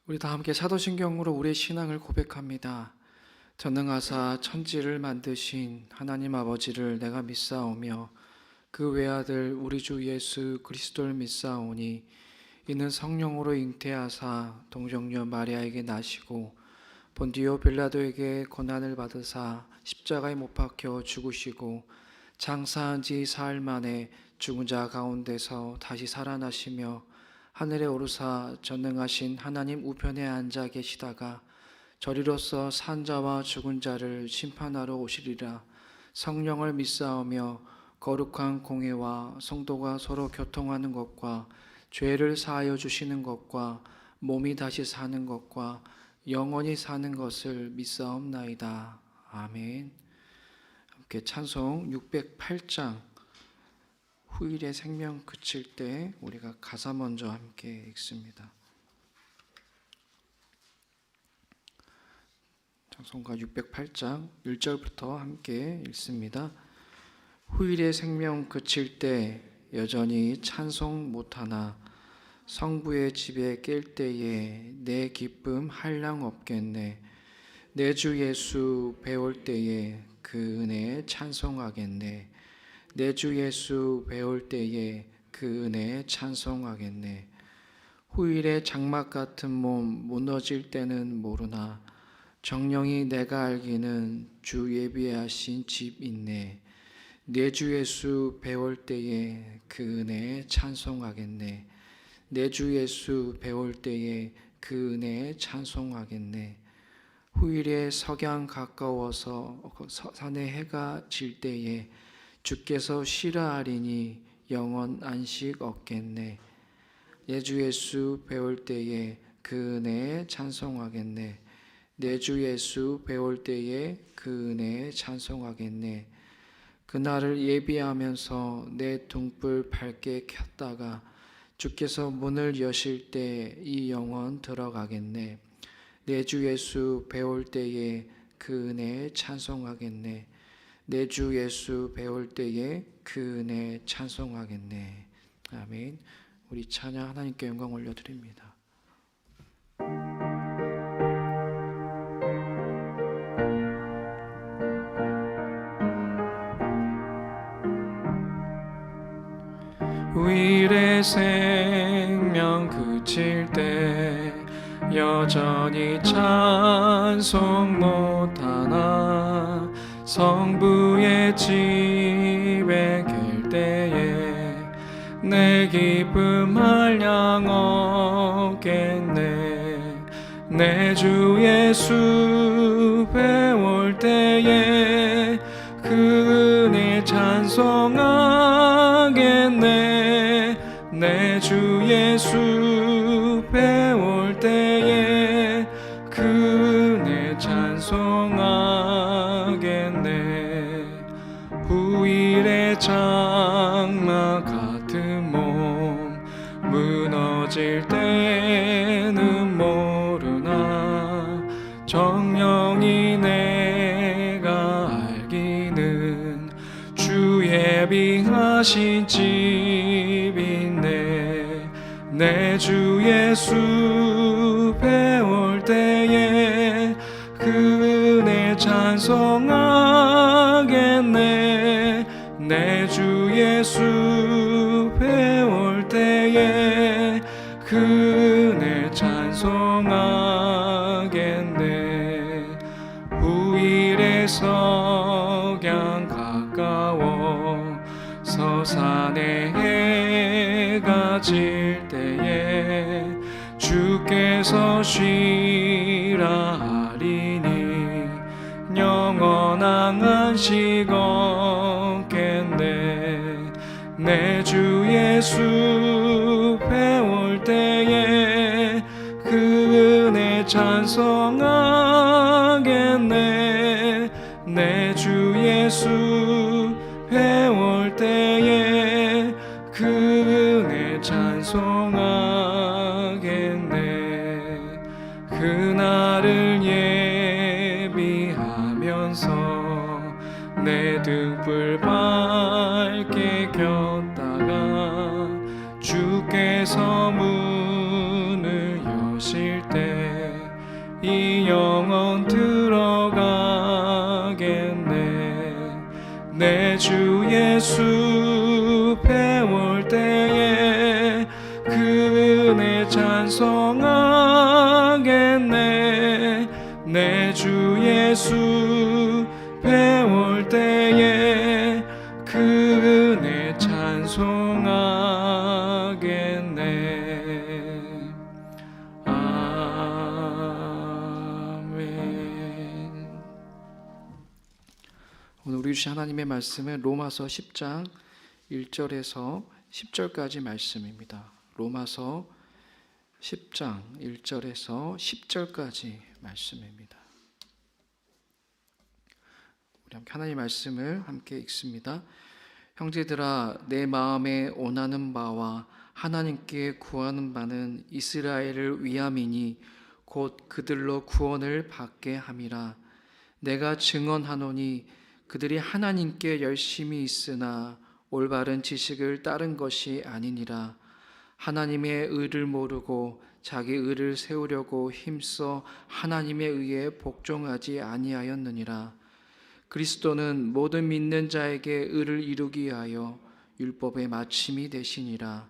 우리 다 함께 사도신경으로 우리의 신앙을 고백합니다. 전능하사 천지를 만드신 하나님 아버지를 내가 믿사오며 그 외아들 우리 주 예수 그리스도를 믿사오니 이는 성령으로 잉태하사 동정녀 마리아에게 나시고 본디오 빌라도에게 고난을 받으사 십자가에 못 박혀 죽으시고 장사한 지 사흘 만에 죽은 자 가운데서 다시 살아나시며 하늘에 오르사 전능하신 하나님 우편에 앉아 계시다가 저리로서 산 자와 죽은 자를 심판하러 오시리라. 성령을 믿사오며 거룩한 공회와 성도가 서로 교통하는 것과 죄를 사하여 주시는 것과 몸이 다시 사는 것과 영원히 사는 것을 믿사옵나이다. 아멘. 함께 찬송 608장 후일의 생명 그칠 때 우리가 가사 먼저 함께 읽습니다. 찬송가 608장 1절부터 함께 읽습니다. 후일의 생명 그칠 때 여전히 찬송 못하나 성부의 집에 깰 때에 내 기쁨 한량 없겠네. 내 주 예수 배울 때에 그 은혜 찬송하겠네. 내 주 예수 배울 때에 그 은혜 찬송하겠네. 후일에 장막 같은 몸 무너질 때는 모르나 정령이 내가 알기는 주 예비하신 집 있네. 내 주 예수 배울 때에 그 은혜 찬송하겠네. 내 주 예수 배울 때에 그 은혜 찬송하겠네. 후일에 석양 가까워서 산에 해가 질 때에 주께서 쉬라 하리니 영원 안식 얻겠네. 내 주 예수 배울 때에 그 은혜 찬송하겠네. 내 주 예수 배울 때에 그 은혜 찬송하겠네. 그날을 예비하면서 내 등불 밝게 켰다가 주께서 문을 여실 때 이 영혼 들어가겠네. 내 주 예수 배울 때에 그 은혜 찬송하겠네. 내 주 예수 배울 때에 그 은혜 찬송하겠네. 아멘. 우리 찬양 하나님께 영광 올려드립니다. 후일의 생명 그칠 때 여전히 찬송 못하나 성부의 집에 갤 때에 내 기쁨 한량 없겠네. 내 주 예수 배울 때에 그 은혜 찬송하겠네. 내 주 예수 배울 때에 그 은혜 찬송하겠네. 후일의 장막 같은 몸 무너질 때는 모르나 정령이 내가 알기는 주 예비하신 집 있네. 내 주 예수 배울 때에 그 은혜 찬송하겠네. 내 주 예수 배울 때에 그 은혜 찬송하겠네. 후일의 석양 가까워 서산에 해가 질 때에 주께서 쉬라 하리니 영원한 안식 얻겠네. 내 주 예수 배울 때에 그 은혜 찬송하겠네. 내 주 예수 배울 때에 그 은혜 찬송하겠네. 그날을 예비하면서 내 등불 밝게 켰다가 주께서 문을 여실 때 이 영혼 들어가겠네. 내 주 예수 배울 때에 그 은혜 찬송하겠네. 내 주 예수 배울 때에 그 은혜 찬송하겠네. 아멘. 오늘 우리 주신 하나님의 말씀은 로마서 10장 1절에서 10절까지 말씀입니다. 로마서 10장 1절에서 10절까지 말씀입니다. 우리 함께 하나님의 말씀을 함께 읽습니다. 형제들아, 내 마음에 원하는 바와 하나님께 구하는 바는 이스라엘을 위함이니 곧 그들로 구원을 받게 함이라. 내가 증언하노니 그들이 하나님께 열심히 있으나 올바른 지식을 따른 것이 아니니라. 하나님의 의를 모르고 자기 의를 세우려고 힘써 하나님의 의에 복종하지 아니하였느니라. 그리스도는 모든 믿는 자에게 의를 이루기 위하여 율법의 마침이 되시니라.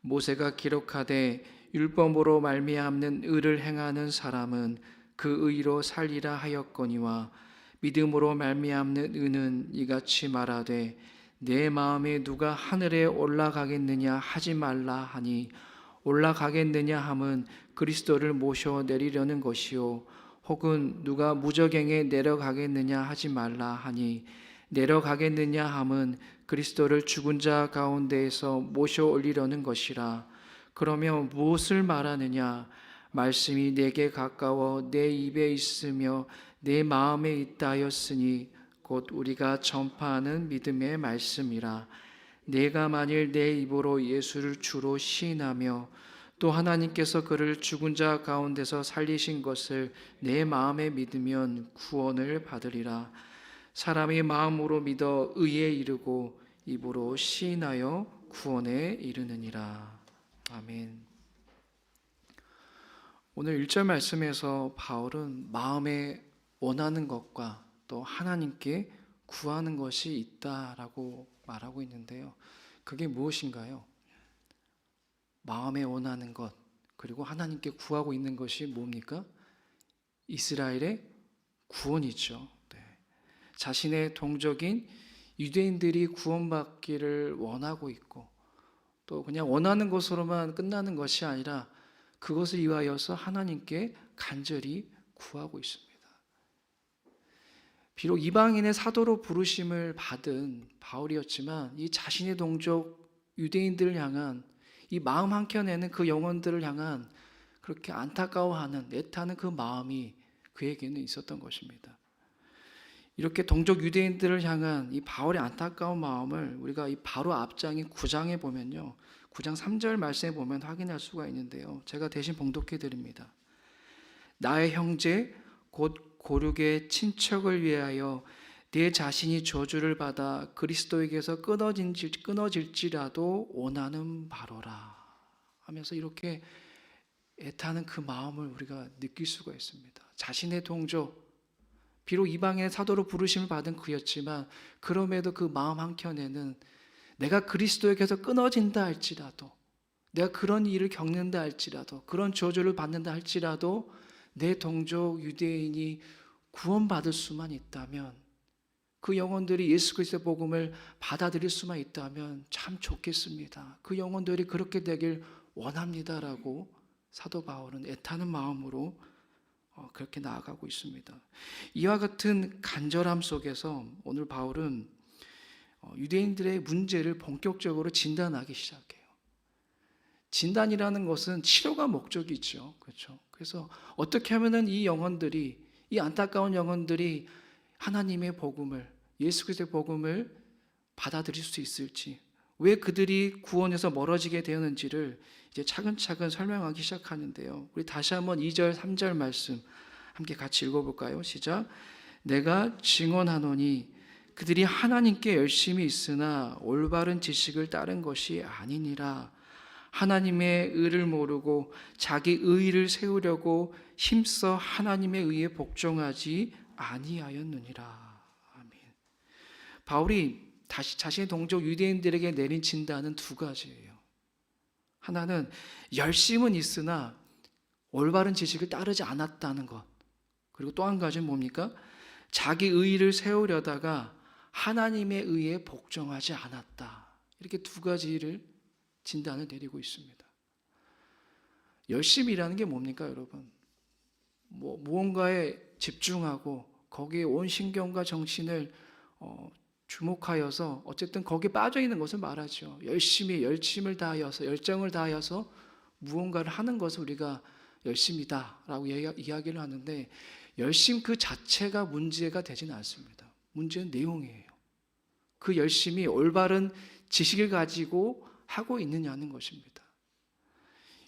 모세가 기록하되 율법으로 말미암는 의를 행하는 사람은 그 의로 살리라 하였거니와 믿음으로 말미암는 의는 이같이 말하되 내 마음에 누가 하늘에 올라가겠느냐 하지 말라 하니 올라가겠느냐 함은 그리스도를 모셔 내리려는 것이요 혹은 누가 무저갱에 내려가겠느냐 하지 말라 하니 내려가겠느냐 함은 그리스도를 죽은 자 가운데에서 모셔 올리려는 것이라. 그러면 무엇을 말하느냐? 말씀이 내게 가까워 내 입에 있으며 내 마음에 있다 하였으니 곧 우리가 전파하는 믿음의 말씀이라. 내가 만일 내 입으로 예수를 주로 시인하며 또 하나님께서 그를 죽은 자 가운데서 살리신 것을 내 마음에 믿으면 구원을 받으리라. 사람이 마음으로 믿어 의에 이르고 입으로 시인하여 구원에 이르느니라. 아멘. 오늘 1절 말씀에서 바울은 마음에 원하는 것과 또 하나님께 구하는 것이 있다라고 말하고 있는데요. 그게 무엇인가요? 마음에 원하는 것, 그리고 하나님께 구하고 있는 것이 뭡니까? 이스라엘의 구원이죠. 네. 자신의 동족인 유대인들이 구원받기를 원하고 있고 또 그냥 원하는 것으로만 끝나는 것이 아니라 그것을 위하여서 하나님께 간절히 구하고 있습니다. 비록 이방인의 사도로 부르심을 받은 바울이었지만 이 자신의 동족 유대인들을 향한 이 마음 한켠에는 그 영혼들을 향한 그렇게 안타까워하는 애타는 그 마음이 그에게는 있었던 것입니다. 이렇게 동족 유대인들을 향한 이 바울의 안타까운 마음을 우리가 이 바로 앞장인 9장에 보면요, 9장 3절 말씀에 보면 확인할 수가 있는데요. 제가 대신 봉독해 드립니다. 나의 형제 곧 고륙의 친척을 위하여 내 자신이 저주를 받아 그리스도에게서 끊어질지라도 원하는 바로라 하면서 이렇게 애타는 그 마음을 우리가 느낄 수가 있습니다. 자신의 동족, 비록 이방인의 사도로 부르심을 받은 그였지만 그럼에도 그 마음 한켠에는 내가 그리스도에게서 끊어진다 할지라도, 내가 그런 일을 겪는다 할지라도, 그런 저주를 받는다 할지라도 내 동족 유대인이 구원받을 수만 있다면, 그 영혼들이 예수 그리스도의 복음을 받아들일 수만 있다면 참 좋겠습니다. 그 영혼들이 그렇게 되길 원합니다라고 사도 바울은 애타는 마음으로 그렇게 나아가고 있습니다. 이와 같은 간절함 속에서 오늘 바울은 유대인들의 문제를 본격적으로 진단하기 시작해요. 진단이라는 것은 치료가 목적이죠. 그렇죠? 그래서 어떻게 하면은 이 영혼들이, 이 안타까운 영혼들이 하나님의 복음을, 예수 그리스도의 복음을 받아들일 수 있을지, 왜 그들이 구원에서 멀어지게 되었는지를 이제 차근차근 설명하기 시작하는데요. 우리 다시 한번 2절, 3절 말씀 함께 같이 읽어볼까요? 시작. 내가 증언하노니 그들이 하나님께 열심히 있으나 올바른 지식을 따른 것이 아니니라. 하나님의 의를 모르고 자기 의를 세우려고 힘써 하나님의 의에 복종하지 아니하였느니라. 아멘. 바울이 다시 자신의 동족 유대인들에게 내린 진단은 두 가지예요. 하나는 열심은 있으나 올바른 지식을 따르지 않았다는 것. 그리고 또 한 가지는 뭡니까? 자기 의를 세우려다가 하나님의 의에 복종하지 않았다. 이렇게 두 가지를 진단을 내리고 있습니다. 열심이라는 게 뭡니까, 여러분? 무언가에 집중하고 거기에 온 신경과 정신을 주목하여서 어쨌든 거기에 빠져 있는 것을 말하죠. 열심히 열심을 다하여서 열정을 다하여서 무언가를 하는 것을 우리가 열심이다라고 이야기를 하는데, 열심 그 자체가 문제가 되지는 않습니다. 문제는 내용이에요. 그 열심이 올바른 지식을 가지고 하고 있느냐는 것입니다.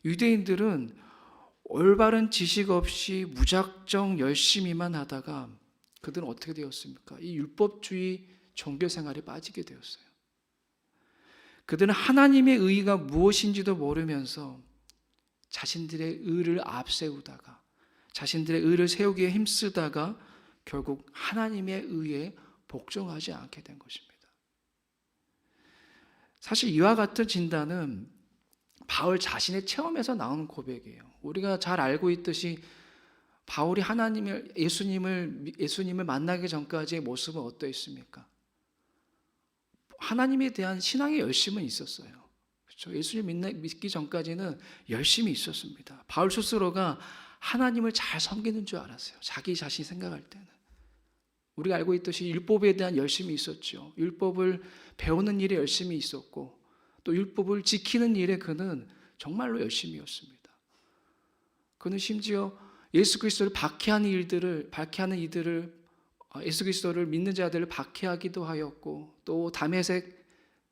유대인들은 올바른 지식 없이 무작정 열심히만 하다가 그들은 어떻게 되었습니까? 이 율법주의 종교 생활에 빠지게 되었어요. 그들은 하나님의 의가 무엇인지도 모르면서 자신들의 의를 앞세우다가 자신들의 의를 세우기에 힘쓰다가 결국 하나님의 의에 복종하지 않게 된 것입니다. 사실 이와 같은 진단은 바울 자신의 체험에서 나오는 고백이에요. 우리가 잘 알고 있듯이 바울이 예수님을 만나기 전까지의 모습은 어떠했습니까? 하나님에 대한 신앙의 열심은 있었어요. 그렇죠? 예수님 믿기 전까지는 열심이 있었습니다. 바울 스스로가 하나님을 잘 섬기는 줄 알았어요. 자기 자신이 생각할 때는. 우리가 알고 있듯이 율법에 대한 열심이 있었죠. 율법을 배우는 일에 열심이 있었고 또 율법을 지키는 일에 그는 정말로 열심이었습니다. 그는 심지어 예수 그리스도를 박해하는 이들을 예수 그리스도를 믿는 자들을 박해하기도 하였고, 또 다메섹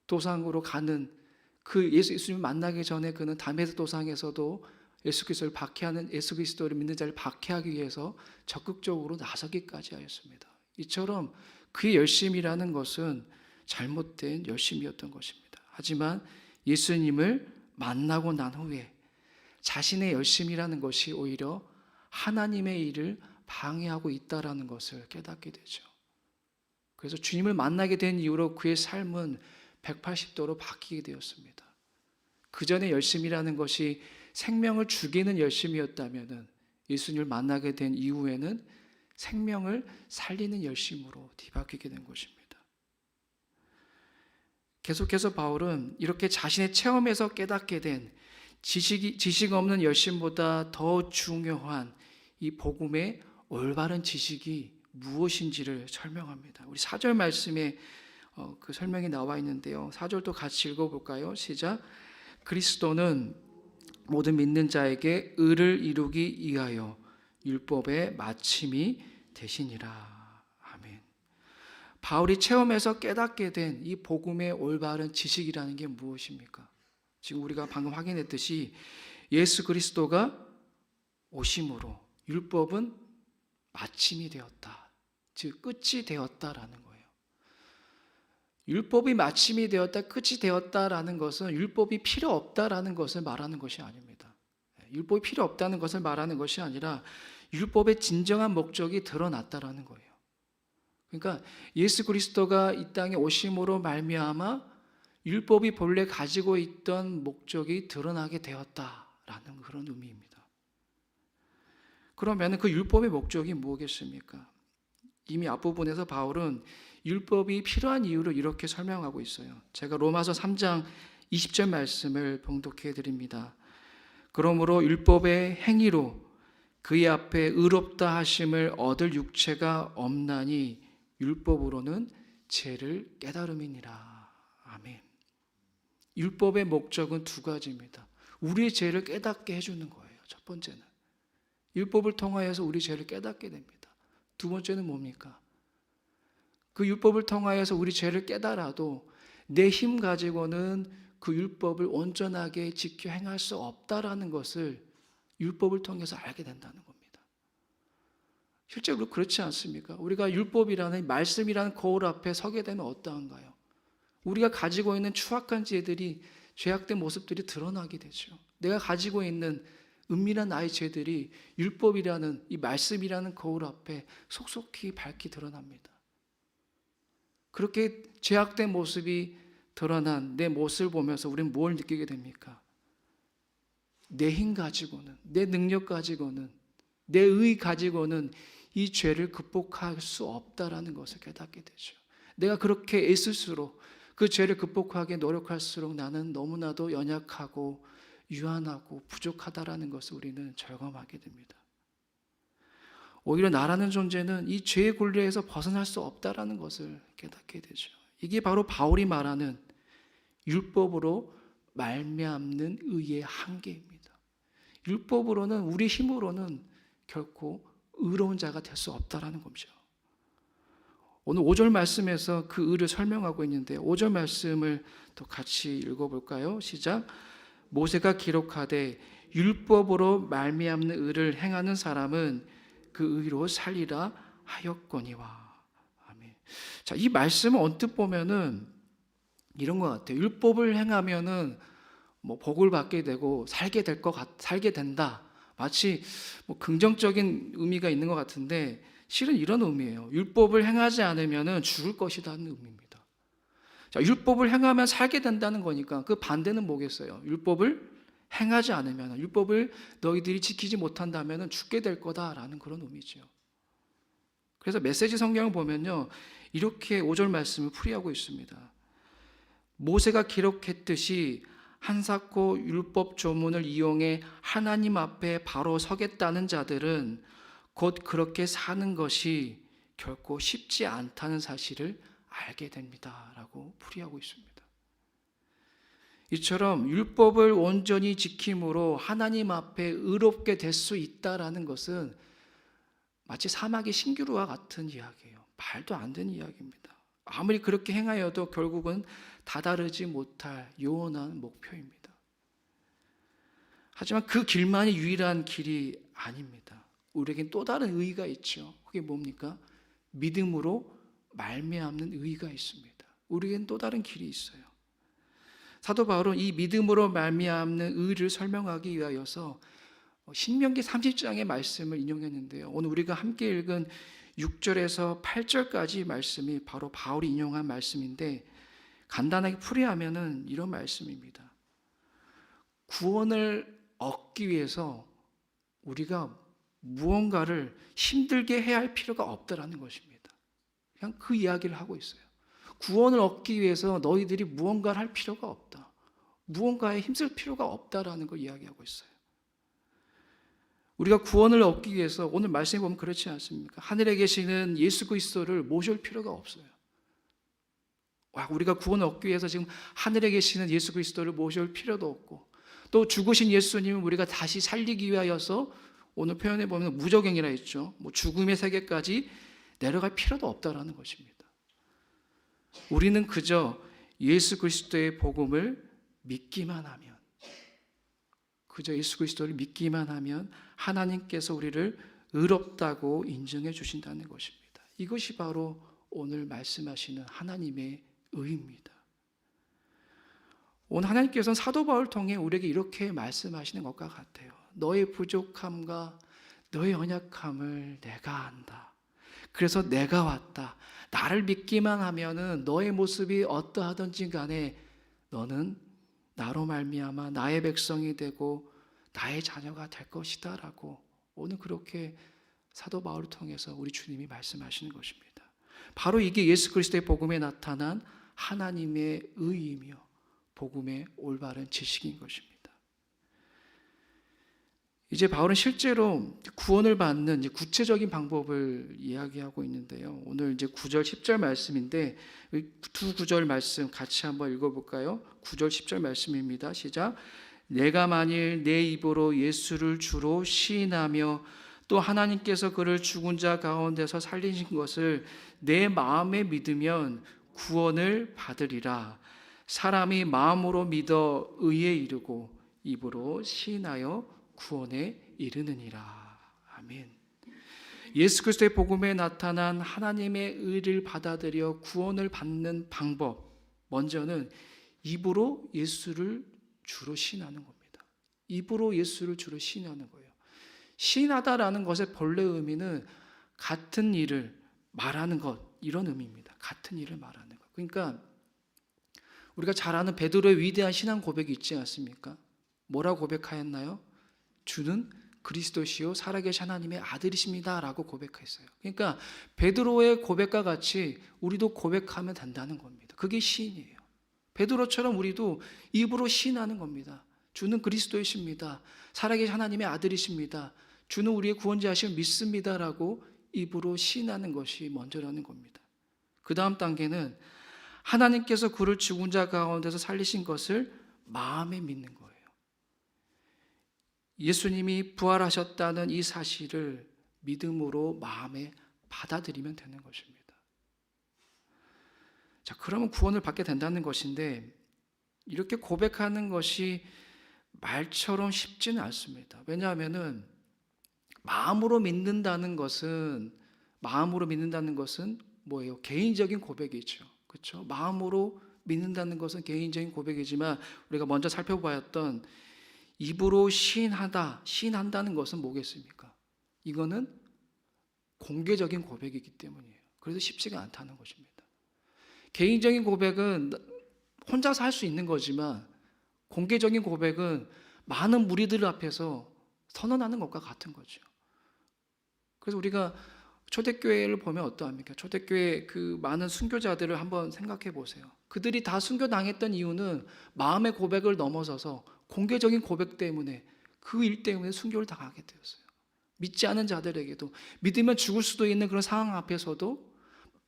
도상으로 가는 그 예수님을 만나기 전에 그는 다메섹 도상에서도 예수 그리스도를 믿는 자를 박해하기 위해서 적극적으로 나서기까지 하였습니다. 이처럼 그의 열심이라는 것은 잘못된 열심이었던 것입니다. 하지만 예수님을 만나고 난 후에 자신의 열심이라는 것이 오히려 하나님의 일을 방해하고 있다라는 것을 깨닫게 되죠. 그래서 주님을 만나게 된 이후로 그의 삶은 180도로 바뀌게 되었습니다. 그 전에 열심이라는 것이 생명을 죽이는 열심이었다면 예수님을 만나게 된 이후에는 생명을 살리는 열심으로 뒤바뀌게 된 것입니다. 계속해서 바울은 이렇게 자신의 체험에서 깨닫게 된 지식 없는 열심보다 더 중요한 이 복음의 올바른 지식이 무엇인지를 설명합니다. 우리 4절 말씀에 그 설명이 나와 있는데요. 4절도 같이 읽어볼까요? 시작. 그리스도는 모든 믿는 자에게 의를 이루기 위하여 율법의 마침이 되시니라. 아멘. 바울이 체험에서 깨닫게 된 이 복음의 올바른 지식이라는 게 무엇입니까? 지금 우리가 방금 확인했듯이 예수 그리스도가 오심으로 율법은 마침이 되었다. 즉 끝이 되었다라는 거예요. 율법이 마침이 되었다, 끝이 되었다라는 것은 율법이 필요 없다라는 것을 말하는 것이 아닙니다. 율법이 필요 없다는 것을 말하는 것이 아니라 율법의 진정한 목적이 드러났다라는 거예요. 그러니까 예수 그리스도가 이 땅에 오심으로 말미암아 율법이 본래 가지고 있던 목적이 드러나게 되었다라는 그런 의미입니다. 그러면 그 율법의 목적이 무엇이겠습니까? 이미 앞부분에서 바울은 율법이 필요한 이유를 이렇게 설명하고 있어요. 제가 로마서 3장 20절 말씀을 봉독해 드립니다. 그러므로 율법의 행위로 그의 앞에 의롭다 하심을 얻을 육체가 없나니 율법으로는 죄를 깨달음이니라. 아멘. 율법의 목적은 두 가지입니다. 우리의 죄를 깨닫게 해주는 거예요. 첫 번째는 율법을 통하여서 우리 죄를 깨닫게 됩니다. 두 번째는 뭡니까? 그 율법을 통하여서 우리 죄를 깨달아도 내 힘 가지고는 그 율법을 온전하게 지켜 행할 수 없다라는 것을 율법을 통해서 알게 된다는 겁니다. 실제로 그렇지 않습니까? 우리가 율법이라는 말씀이라는 거울 앞에 서게 되면 어떠한가요? 우리가 가지고 있는 추악한 죄들이, 죄악된 모습들이 드러나게 되죠. 내가 가지고 있는 은밀한 나의 죄들이 율법이라는, 이 말씀이라는 거울 앞에 속속히 밝히 드러납니다. 그렇게 죄악된 모습이 드러난 내 모습을 보면서 우리는 뭘 느끼게 됩니까? 내 힘 가지고는, 내 능력 가지고는, 내 의 가지고는 이 죄를 극복할 수 없다라는 것을 깨닫게 되죠. 내가 그렇게 애쓸수록, 그 죄를 극복하게 노력할수록 나는 너무나도 연약하고 유한하고 부족하다라는 것을 우리는 절감하게 됩니다. 오히려 나라는 존재는 이 죄의 굴레에서 벗어날 수 없다라는 것을 깨닫게 되죠. 이게 바로 바울이 말하는 율법으로 말미암는 의의 한계입니다. 율법으로는, 우리 힘으로는 결코 의로운 자가 될 수 없다라는 거죠. 오늘 5절 말씀에서 그 의를 설명하고 있는데 5절 말씀을 또 같이 읽어볼까요? 시작. 모세가 기록하되 율법으로 말미암는 의를 행하는 사람은 그 의로 살리라 하였거니와. 아멘. 자, 이 말씀을 언뜻 보면은 이런 것 같아요. 율법을 행하면은 뭐 복을 받게 되고 살게 된다. 마치 뭐 긍정적인 의미가 있는 것 같은데 실은 이런 의미예요. 율법을 행하지 않으면은 죽을 것이라는 의미입니다. 자, 율법을 행하면 살게 된다는 거니까 그 반대는 뭐겠어요? 율법을 행하지 않으면, 율법을 너희들이 지키지 못한다면 죽게 될 거다라는 그런 의미죠. 그래서 메시지 성경을 보면요, 이렇게 5절 말씀을 풀이하고 있습니다. 모세가 기록했듯이 한사코 율법 조문을 이용해 하나님 앞에 바로 서겠다는 자들은 곧 그렇게 사는 것이 결코 쉽지 않다는 사실을 알게 됩니다 라고 풀이하고 있습니다. 이처럼 율법을 온전히 지킴으로 하나님 앞에 의롭게 될 수 있다라는 것은 마치 사막의 신기루와 같은 이야기예요. 말도 안 되는 이야기입니다. 아무리 그렇게 행하여도 결국은 다다르지 못할 요원한 목표입니다. 하지만 그 길만이 유일한 길이 아닙니다. 우리에겐 또 다른 의의가 있죠. 그게 뭡니까? 믿음으로 말미암는 의의가 있습니다. 우리에겐 또 다른 길이 있어요. 사도 바울은 이 믿음으로 말미암는 의의를 설명하기 위하여서 신명기 30장의 말씀을 인용했는데요. 오늘 우리가 함께 읽은 6절에서 8절까지 말씀이 바로 바울이 인용한 말씀인데 간단하게 풀이하면은 이런 말씀입니다. 구원을 얻기 위해서 우리가 무언가를 힘들게 해야 할 필요가 없다라는 것입니다. 그냥 그 이야기를 하고 있어요. 구원을 얻기 위해서 너희들이 무언가를 할 필요가 없다. 무언가에 힘쓸 필요가 없다라는 걸 이야기하고 있어요. 우리가 구원을 얻기 위해서 오늘 말씀에 보면 그렇지 않습니까? 하늘에 계시는 예수 그리스도를 모실 필요가 없어요. 우리가 구원을 얻기 위해서 지금 하늘에 계시는 예수 그리스도를 모실 필요도 없고 또 죽으신 예수님을 우리가 다시 살리기 위하여서 오늘 표현해 보면 무저갱이라 했죠. 뭐 죽음의 세계까지 내려갈 필요도 없다라는 것입니다. 우리는 그저 예수 그리스도의 복음을 믿기만 하면, 그저 예수 그리스도를 믿기만 하면 하나님께서 우리를 의롭다고 인정해 주신다는 것입니다. 이것이 바로 오늘 말씀하시는 하나님의 의입니다. 오늘 하나님께서는 사도 바울을 통해 우리에게 이렇게 말씀하시는 것과 같아요. 너의 부족함과 너의 연약함을 내가 안다. 그래서 내가 왔다. 나를 믿기만 하면은 너의 모습이 어떠하든지 간에 너는 나로 말미암아 나의 백성이 되고 나의 자녀가 될 것이다 라고 오늘 그렇게 사도 바울을 통해서 우리 주님이 말씀하시는 것입니다. 바로 이게 예수 그리스도의 복음에 나타난 하나님의 의이며 복음의 올바른 지식인 것입니다. 이제 바울은 실제로 구원을 받는 구체적인 방법을 이야기하고 있는데요. 오늘 이제 9절, 10절 말씀인데 두 구절 말씀 같이 한번 읽어볼까요? 9절, 10절 말씀입니다. 시작. 내가 만일 내 입으로 예수를 주로 시인하며 또 하나님께서 그를 죽은 자 가운데서 살리신 것을 내 마음에 믿으면 구원을 받으리라. 사람이 마음으로 믿어 의에 이르고 입으로 시인하여 구원에 이르느니라. 아멘. 예수 그리스도의 복음에 나타난 하나님의 의를 받아들여 구원을 받는 방법 먼저는 입으로 예수를 주로 시인하는 겁니다. 입으로 예수를 주로 시인하는 거예요. 시인하다라는 것의 본래 의미는 같은 일을 말하는 것, 이런 의미입니다. 같은 일을 말하는 것. 그러니까 우리가 잘 아는 베드로의 위대한 신앙 고백이 있지 않습니까? 뭐라고 고백하였나요? 주는 그리스도시요 살아계신 하나님의 아들이십니다 라고 고백했어요. 그러니까 베드로의 고백과 같이 우리도 고백하면 된다는 겁니다. 그게 시인이에요. 베드로처럼 우리도 입으로 시인하는 겁니다. 주는 그리스도이십니다. 살아계신 하나님의 아들이십니다. 주는 우리의 구원자이심을 믿습니다 라고 입으로 시인하는 것이 먼저라는 겁니다. 그 다음 단계는 하나님께서 그를 죽은 자 가운데서 살리신 것을 마음에 믿는 거예요. 예수님이 부활하셨다는 이 사실을 믿음으로 마음에 받아들이면 되는 것입니다. 자, 그러면 구원을 받게 된다는 것인데, 이렇게 고백하는 것이 말처럼 쉽지는 않습니다. 왜냐하면은 마음으로 믿는다는 것은 뭐예요? 개인적인 고백이죠. 그렇죠? 마음으로 믿는다는 것은 개인적인 고백이지만 우리가 먼저 살펴보았던 입으로 시인한다는 것은 뭐겠습니까? 이거는 공개적인 고백이기 때문이에요. 그래서 쉽지가 않다는 것입니다. 개인적인 고백은 혼자서 할 수 있는 거지만 공개적인 고백은 많은 무리들 앞에서 선언하는 것과 같은 거죠. 그래서 우리가 초대교회를 보면 어떠합니까? 초대교회 그 많은 순교자들을 한번 생각해 보세요. 그들이 다 순교당했던 이유는 마음의 고백을 넘어서서 공개적인 고백 때문에, 그 일 때문에 순교를 당하게 되었어요. 믿지 않은 자들에게도, 믿으면 죽을 수도 있는 그런 상황 앞에서도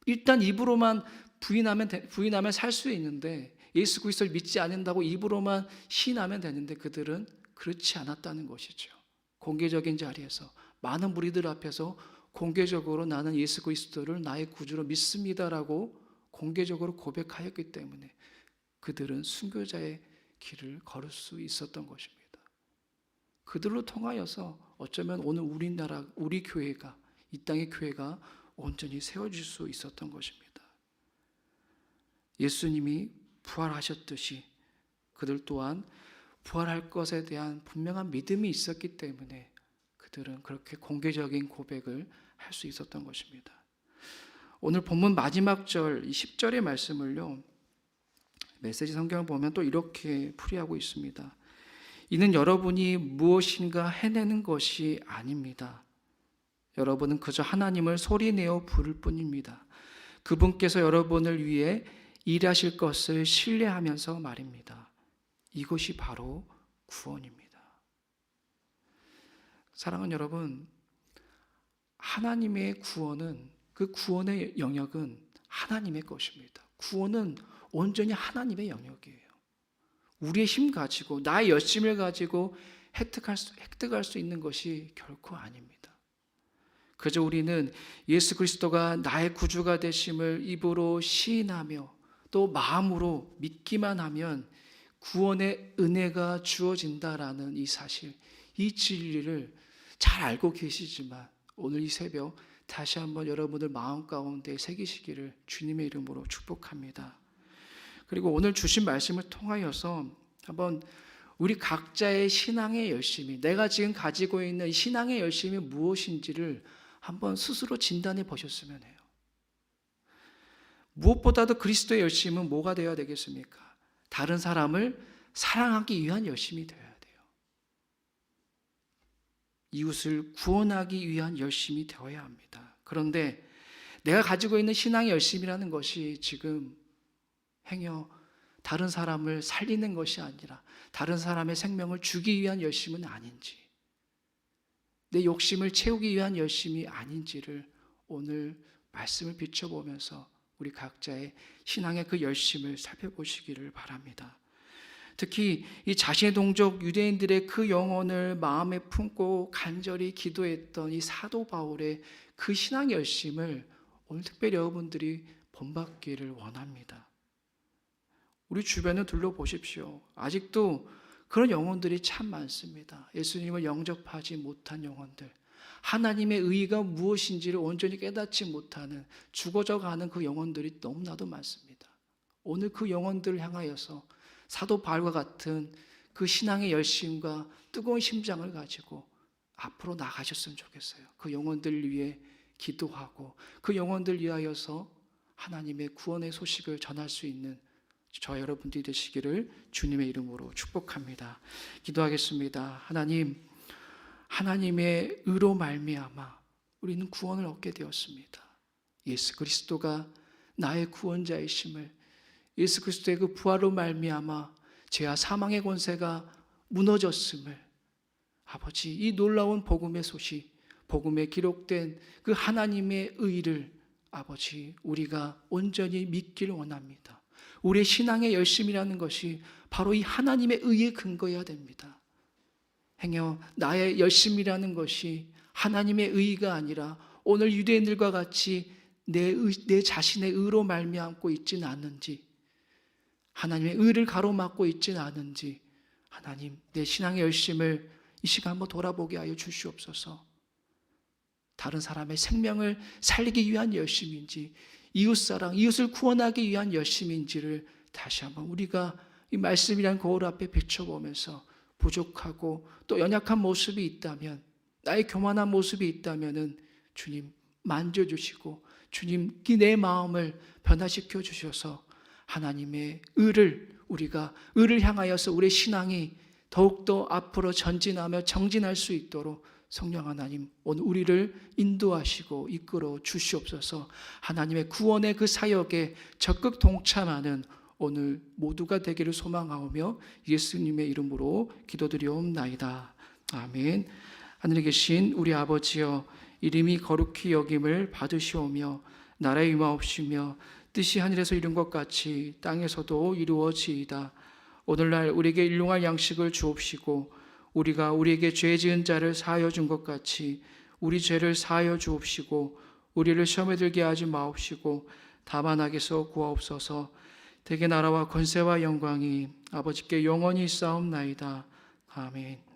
일단 입으로만 부인하면 살 수 있는데, 예수 그리스도를 믿지 않는다고 입으로만 시인하면 되는데 그들은 그렇지 않았다는 것이죠. 공개적인 자리에서 많은 무리들 앞에서 공개적으로 나는 예수 그리스도를 나의 구주로 믿습니다라고 공개적으로 고백하였기 때문에 그들은 순교자의 길을 걸을 수 있었던 것입니다. 그들로 통하여서 어쩌면 오늘 우리 교회가, 이 땅의 교회가 온전히 세워질 수 있었던 것입니다. 예수님이 부활하셨듯이 그들 또한 부활할 것에 대한 분명한 믿음이 있었기 때문에 그들은 그렇게 공개적인 고백을 할 수 있었던 것입니다. 오늘 본문 마지막 절 10절의 말씀을요, 메시지 성경을 보면 또 이렇게 풀이하고 있습니다. 이는 여러분이 무엇인가 해내는 것이 아닙니다. 여러분은 그저 하나님을 소리내어 부를 뿐입니다. 그분께서 여러분을 위해 일하실 것을 신뢰하면서 말입니다. 이것이 바로 구원입니다. 사랑하는 여러분, 하나님의 구원은, 그 구원의 영역은 하나님의 것입니다. 구원은 온전히 하나님의 영역이에요. 우리의 힘 가지고, 나의 열심을 가지고 획득할 수 있는 것이 결코 아닙니다. 그저 우리는 예수 그리스도가 나의 구주가 되심을 입으로 시인하며 또 마음으로 믿기만 하면 구원의 은혜가 주어진다라는 이 사실, 이 진리를 잘 알고 계시지만 오늘 이 새벽 다시 한번 여러분들 마음 가운데 새기시기를 주님의 이름으로 축복합니다. 그리고 오늘 주신 말씀을 통하여서 한번 우리 각자의 신앙의 열심이, 내가 지금 가지고 있는 신앙의 열심이 무엇인지를 한번 스스로 진단해 보셨으면 해요. 무엇보다도 그리스도의 열심은 뭐가 되어야 되겠습니까? 다른 사람을 사랑하기 위한 열심이 되어야 돼요. 이웃을 구원하기 위한 열심이 되어야 합니다. 그런데 내가 가지고 있는 신앙의 열심이라는 것이 지금 행여 다른 사람을 살리는 것이 아니라 다른 사람의 생명을 주기 위한 열심은 아닌지, 내 욕심을 채우기 위한 열심이 아닌지를 오늘 말씀을 비춰보면서 우리 각자의 신앙의 그 열심을 살펴보시기를 바랍니다. 특히 이 자신의 동족 유대인들의 그 영혼을 마음에 품고 간절히 기도했던 이 사도 바울의 그 신앙의 열심을 오늘 특별히 여러분들이 본받기를 원합니다. 우리 주변을 둘러보십시오. 아직도 그런 영혼들이 참 많습니다. 예수님을 영접하지 못한 영혼들, 하나님의 의의가 무엇인지를 온전히 깨닫지 못하는, 죽어져가는 그 영혼들이 너무나도 많습니다. 오늘 그 영혼들을 향하여서 사도 바울과 같은 그 신앙의 열심과 뜨거운 심장을 가지고 앞으로 나가셨으면 좋겠어요. 그 영혼들 위해 기도하고 그 영혼들 위하여서 하나님의 구원의 소식을 전할 수 있는 저 여러분들이 되시기를 주님의 이름으로 축복합니다. 기도하겠습니다. 하나님, 하나님의 의로 말미암아 우리는 구원을 얻게 되었습니다. 예수 그리스도가 나의 구원자이심을, 예수 그리스도의 그 부활로 말미암아 죄와 사망의 권세가 무너졌음을, 아버지, 이 놀라운 복음의 소식, 복음에 기록된 그 하나님의 의를 아버지, 우리가 온전히 믿기를 원합니다. 우리의 신앙의 열심이라는 것이 바로 이 하나님의 의에 근거해야 됩니다. 행여 나의 열심이라는 것이 하나님의 의가 아니라 오늘 유대인들과 같이 내 자신의 의로 말미암고 있지는 않는지, 하나님의 의를 가로막고 있지는 않은지, 하나님, 내 신앙의 열심을 이 시간 한번 돌아보게 하여 주시옵소서. 다른 사람의 생명을 살리기 위한 열심인지, 이웃사랑, 이웃을 구원하기 위한 열심인지를 다시 한번 우리가 이 말씀이란 거울 앞에 비춰보면서 부족하고 또 연약한 모습이 있다면, 나의 교만한 모습이 있다면은 주님 만져주시고 주님께 내 마음을 변화시켜 주셔서 하나님의 의를, 우리가 의를 향하여서 우리의 신앙이 더욱더 앞으로 전진하며 정진할 수 있도록 성령 하나님 오늘 우리를 인도하시고 이끌어 주시옵소서. 하나님의 구원의 그 사역에 적극 동참하는 오늘 모두가 되기를 소망하오며 예수님의 이름으로 기도드리옵나이다. 아멘. 하늘에 계신 우리 아버지여, 이름이 거룩히 여김을 받으시오며 나라의 임하옵시며 뜻이 하늘에서 이룬 것 같이 땅에서도 이루어지이다. 오늘날 우리에게 일용할 양식을 주옵시고 우리가 우리에게 죄 지은 자를 사하여 준 것 같이 우리 죄를 사하여 주옵시고 우리를 시험에 들게 하지 마옵시고 다만 악에서 구하옵소서. 대개 나라와 권세와 영광이 아버지께 영원히 있사옵나이다. 아멘.